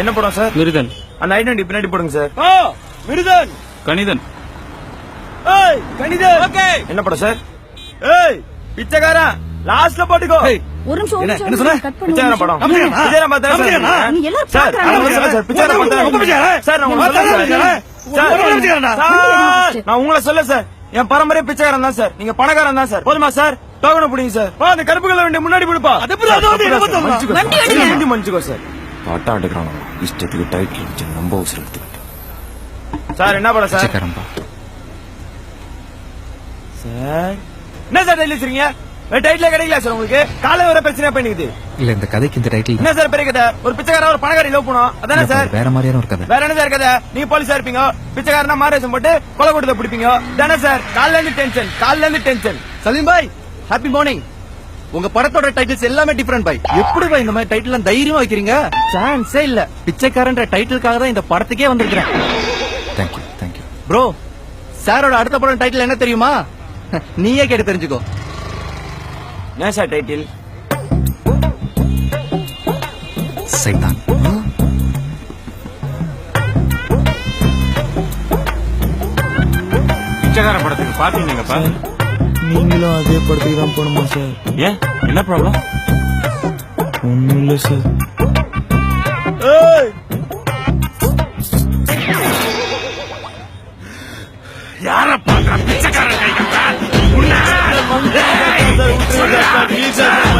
என்ன படம் சார்? மிருதன். அந்த ஐடென்டி பின்னாடி போடுங்க சார். மிருதன். கணிதன். ஏய் கணிதன். ஓகே. என்ன படம் சார்? ஏய் பிச்சைக்காரா லாஸ்ட்ல போட்டுக்கோ. ஒரு நிமிஷம் என்ன சொன்ன? பிச்சைக்காரன் படம். நம்பியா? பிச்சைக்காரன் பார்த்தா சார். நீங்க எல்லாரும் சார் பாக்குறாங்க. சார் பிச்சைக்காரன் பார்த்தா ரொம்ப பிச்சைக்காரன். சார் நான் உங்களுக்கு சொல்றேன் சார். சார் நான் உங்களை சொல்ல சார். என் பரம்பரை பிச்சைக்காரன் தான் சார். நீங்க பணக்காரன் தான் சார். போதுமா சார்? டோக்கன் பிடிங்க சார். அந்த கருப்பு கலர் வண்டி முன்னாடி பிடிப்பா. மன்னிச்சுக்கோ சார். பாட்டா எடுக்கிறான் இஷ்டத்துக்கு டைட்டில் வச்சு நம்ம அவசரம் எடுத்துக்கிட்டு. சார் என்ன படம் சார்? சார் என்ன சார் டைட்டில் வச்சிருக்கீங்க? டைட்டிலே கிடைக்கல சார் உங்களுக்கு. காலை வர பிரச்சனை பண்ணிக்குது. இல்ல இந்த கதைக்கு இந்த டைட்டில் என்ன சார் பெரிய கதை? ஒரு பிச்சைக்கார ஒரு பணக்காரி லவ் பண்ணும் அதானே சார்? வேற மாதிரியான ஒரு கதை. வேற என்ன சார் கதை? நீங்க போலீஸா இருப்பீங்க, பிச்சைக்காரனா மாரேசம் போட்டு கொலை கூட்டத்தை பிடிப்பீங்க தானே சார்? காலைல இருந்து டென்ஷன். சலீம் பாய் ஹாப்பி மார்னிங். உங்க படத்தோட டைட்டில்ஸ் எல்லாமே டிஃபரெண்ட் பாய். எப்படி பாய் இந்த மாதிரி டைட்டில் தைரியமா வைக்கிறீங்க? சான்ஸே இல்ல. பிச்சைக்காரன்ற டைட்டிலுக்காக தான் இந்த படத்துக்கே வந்திருக்கிறேன். தேங்க்யூ ப்ரோ, சாரோட அடுத்த படம் டைட்டில் என்ன தெரியுமா? நீயே கேட்டு தெரிஞ்சுக்கோ. என்ன சார் டைட்டில்? சைத்தான். பிச்சைக்கார படத்துக்கு பாத்தீங்கப்பா? நீங்களும் அதே படத்துக்கு தான் போகணுமா சார்? ஏன் என்ன ப்ராப்ளம்? ஒண்ணும் இல்ல சார். யார பாக்குற பிச்சைக்காரன் சார்